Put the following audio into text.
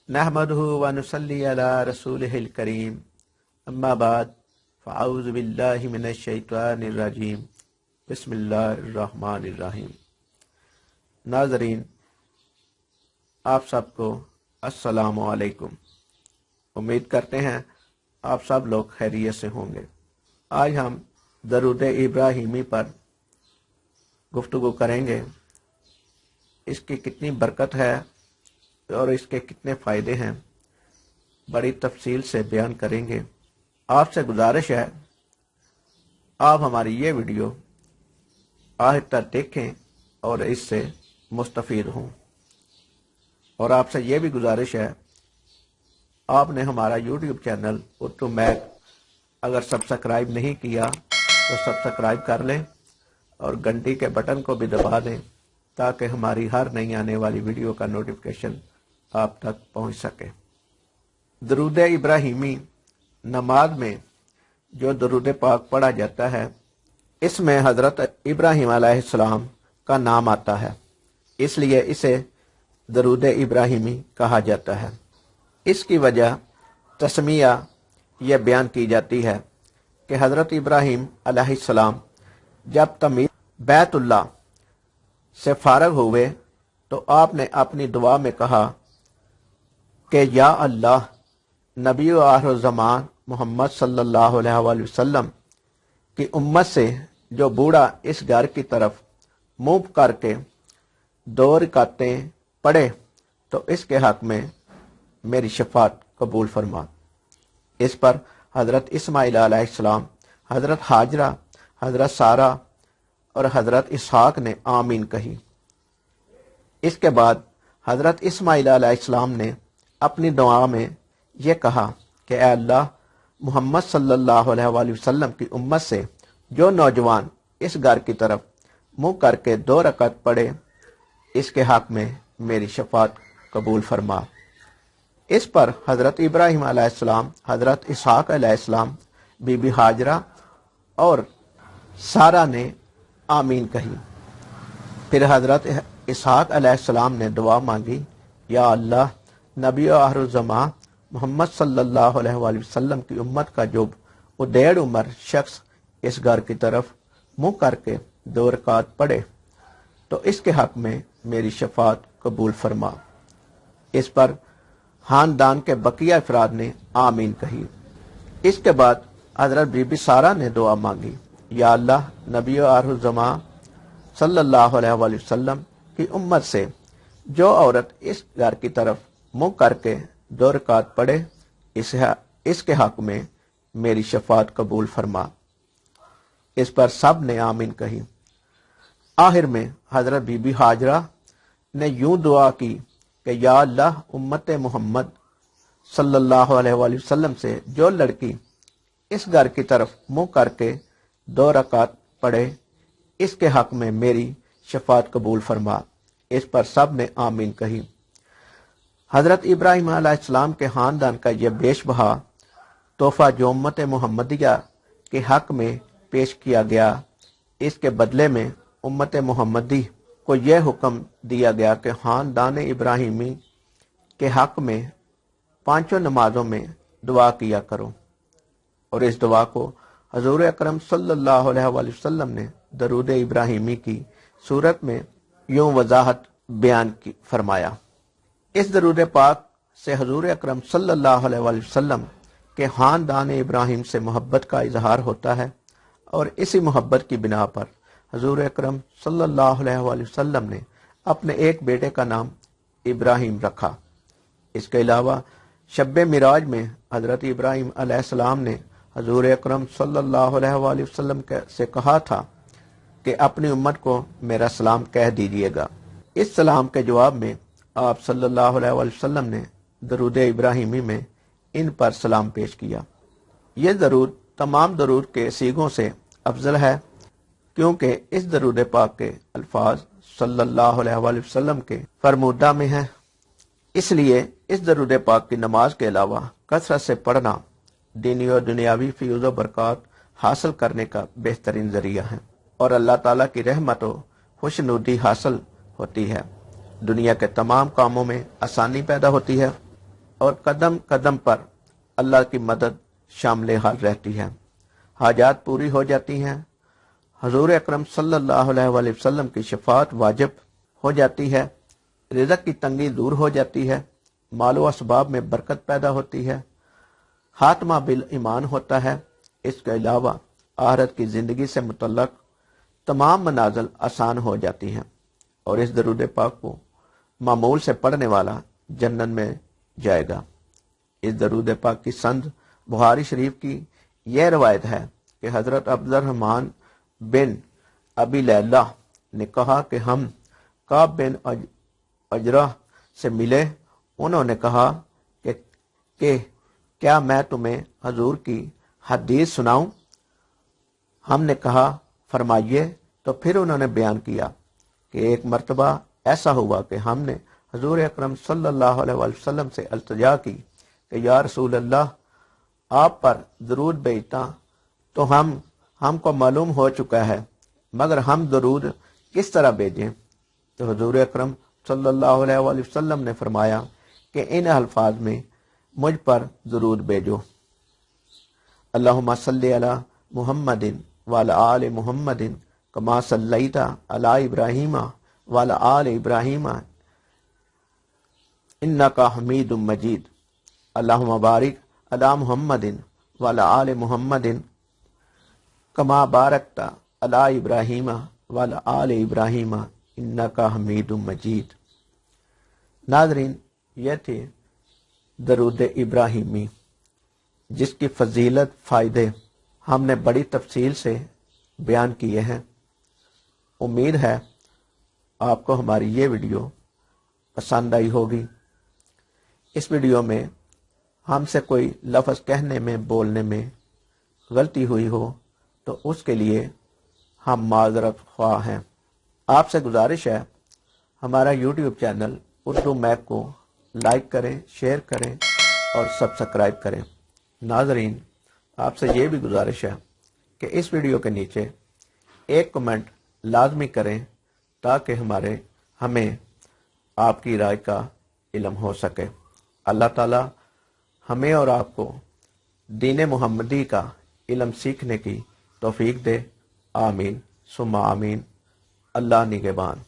नहमदुहु व नुसल्ली अला रसूलिहिल करीम अम्मा बाद फ़अऊज़ु बिल्लाहि मिनश शैतानिर रजीम बिस्मिल्लाहिर रहमानिर रहीम। नाज़रीन, आप सबको अस्सलामु अलैकुम। उम्मीद करते हैं आप सब लोग खैरियत से होंगे। आज हम दरूद इब्राहिमी पर गुफ्तगू करेंगे। इसकी कितनी बरकत है और इसके कितने फ़ायदे हैं, बड़ी तफसील से बयान करेंगे। आपसे गुजारिश है आप हमारी ये वीडियो आखिर तक देखें और इससे मुस्तफ़ीद हों। और आपसे ये भी गुजारिश है, आपने हमारा यूट्यूब चैनल उर्दू मैक अगर सब्सक्राइब नहीं किया तो सब्सक्राइब कर लें और घंटी के बटन को भी दबा दें ताकि हमारी हर नई आने वाली वीडियो का नोटिफिकेशन आप तक पहुंच सके। दरूद इब्राहिमी नमाज में जो दरूद पाक पढ़ा जाता है, इसमें हज़रत इब्राहिम अलैहिस्सलाम का नाम आता है, इसलिए इसे दरूद इब्राहिमी कहा जाता है। इसकी वजह तस्मिया यह बयान की जाती है कि हज़रत इब्राहिम अलैहिस्सलाम जब तमीर बैतुल्लाह से फारग हुए तो आपने अपनी दुआ में कहा कि या अल्लाह, नबी व आखिर ज़मान मोहम्मद सल्लल्लाहु अलैहि वसल्लम की उम्मत से जो बूढ़ा इस घर की तरफ मुंह करके 2 रकातें पढ़े तो इसके हक में मेरी शफात कबूल फरमा। इस पर हज़रत इस्माइल अलैहिस्सलाम, हज़रत हाजरा, हज़रत सारा और हज़रत इसहाक ने आमीन कही। इसके बाद हज़रत इस्माइल अलैहिस्सलाम ने अपनी दुआ में यह कहा कि ऐ अल्लाह, मोहम्मद सल्लल्लाहु अलैहि वसल्लम की उम्मत से जो नौजवान इस घर की तरफ मुंह करके 2 रकात पढ़े, इसके हक में मेरी शफात कबूल फरमा। इस पर हज़रत इब्राहिम अलैहिस्सलाम, हज़रत इसहाक अलैहिस्सलाम, बीबी हाजरा और सारा ने आमीन कही। फिर हज़रत इसहाक अलैहिस्सलाम ने दुआ मांगी, या अल्लाह, नबी व आखिर ज़मान मोहम्मद सल्लल्लाहु अलैहि वसल्लम की उम्मत का जो उदेड़ उम्र शख्स इस घर की तरफ मुंह करके 2 रकात पढ़े तो इसके हक में मेरी शफात कबूल फरमा। इस पर खानदान के बकिया अफराद ने आमीन कही। इसके बाद हज़रत बीबी सारा ने दुआ मांगी, या अल्लाह, नबी व आखिर ज़मान सल्लल्लाहु अलैहि वसल्लम की उम्मत से जो औरत इस घर की तरफ मुंह करके 2 रकात पढ़े, इसके हक में मेरी शफात कबूल फरमा। इस पर सब ने आमीन कही। आखिर में हज़रत बीबी हाजरा ने यूं दुआ की कि या अल्लाह, उम्मत मोहम्मद सल्लल्लाहु अलैहि वसल्लम से जो लड़की इस घर की तरफ मुंह करके 2 रकात पढ़े, इसके हक में मेरी शफात कबूल फरमा। इस पर सब ने आमीन कही। हज़रत इब्राहिम अलैहिस्सलाम के खानदान का यह बेशबहा तोहफा जो उम्मत मुहम्मदिया के हक में पेश किया गया, इसके बदले में उम्मत मुहम्मदी को यह हुक्म दिया गया कि खानदान इब्राहिमी के हक में 5 नमाजों में दुआ किया करो। और इस दुआ को हजूर अकरम सल्लल्लाहु अलैहि वसल्लम ने दरूद इब्राहिमी की सूरत में यूं वजाहत बयान की फरमाया। इस दरूद पाक से हजूर अकरम सल्लल्लाहु अलैहि वसल्लम के खानदान इब्राहिम से मोहब्बत का इजहार होता है और इसी मोहब्बत की बिना पर हजूर अकरम सल्लल्लाहु अलैहि वसल्लम ने अपने एक बेटे का नाम इब्राहिम रखा। इसके अलावा शब्बे मिराज में हज़रत इब्राहिम अलैहिस्सलाम ने हजूर अकरम सल्लल्लाहु अलैहि वसल्लम से कहा था कि अपनी उम्मत को मेरा सलाम कह दीजिएगा। इस सलाम के जवाब में आप सल्लल्लाहु अलैहि वसल्लम ने दरूद इब्राहिमी में इन पर सलाम पेश किया। यह दरूद तमाम दरूद के सीगों से अफजल है, क्योंकि इस दरूद पाक के अल्फाज सल्लल्लाहु अलैहि वसल्लम के फरमूदा में है। इसलिए इस दरूद पाक की नमाज के अलावा कसरत से पढ़ना दीनी और दुनियावी फ़यूज़ व बरक़ात हासिल करने का बेहतरीन ज़रिया है और अल्लाह ताला की रहमत व खुशनुदी हासिल होती है। दुनिया के तमाम कामों में आसानी पैदा होती है اور قدم قدم پر اللہ کی مدد شامل حال رہتی ہے، حاجات پوری ہو جاتی ہیں، حضور اکرم صلی اللہ علیہ وآلہ وسلم کی شفاعت واجب ہو جاتی ہے، رزق کی تنگی دور ہو جاتی ہے، مال و اسباب میں برکت پیدا ہوتی ہے، خاتمہ بالایمان ہوتا ہے۔ اس کے علاوہ آخرت کی زندگی سے متعلق تمام منازل آسان ہو جاتی ہیں، اور اس درود پاک کو معمول سے پڑھنے والا جنت میں جائے گا۔ اس درود پاک کی سند بخاری شریف کی یہ روایت ہے کہ حضرت عبد الرحمن بن ابی لیلہ نے کہا کہ ہم کعب بن اجرہ سے ملے۔ انہوں نے کہا کہ کیا میں تمہیں حضور کی حدیث سناؤں؟ ہم نے کہا فرمائیے۔ تو پھر انہوں نے بیان کیا کہ ایک مرتبہ ایسا ہوا کہ ہم نے حضور اکرم صلی اللہ علیہ وآلہ وسلم سے التجا کی کہ یا رسول اللہ، آپ پر درود بھیجتا تو ہم کو معلوم ہو چکا ہے، مگر ہم درود کس طرح بھیجیں؟ تو حضور اکرم صلی اللہ علیہ وآلہ وسلم نے فرمایا کہ ان الفاظ میں مجھ پر درود بھیجو: اللہم صلی علی محمد وعلی آل محمد کما صلیت علی ابراہیم وعلی آل ابراہیم انکا حمید مجید، اللہم بارک علی محمد وعلی آل محمد کما بارکت علی ابراہیم وعلی آل ابراہیم انکا حمید مجید۔ ناظرین، یہ تھی درود ابراہیمی، جس کی فضیلت، فائدے ہم نے بڑی تفصیل سے بیان کیے ہیں۔ امید ہے آپ کو ہماری یہ ویڈیو پسند آئی ہوگی۔ اس ویڈیو میں ہم سے کوئی لفظ کہنے میں، بولنے میں غلطی ہوئی ہو تو اس کے لیے ہم معذرت خواہ ہیں۔ آپ سے گزارش ہے ہمارا یوٹیوب چینل اردو میک کو لائک کریں، شیئر کریں اور سبسکرائب کریں۔ ناظرین، آپ سے یہ بھی گزارش ہے کہ اس ویڈیو کے نیچے ایک کمنٹ لازمی کریں تاکہ ہمیں آپ کی رائے کا علم ہو سکے۔ اللہ تعالی ہمیں اور آپ کو دین محمدی کا علم سیکھنے کی توفیق دے۔ آمین ثم آمین۔ اللہ نگہبان۔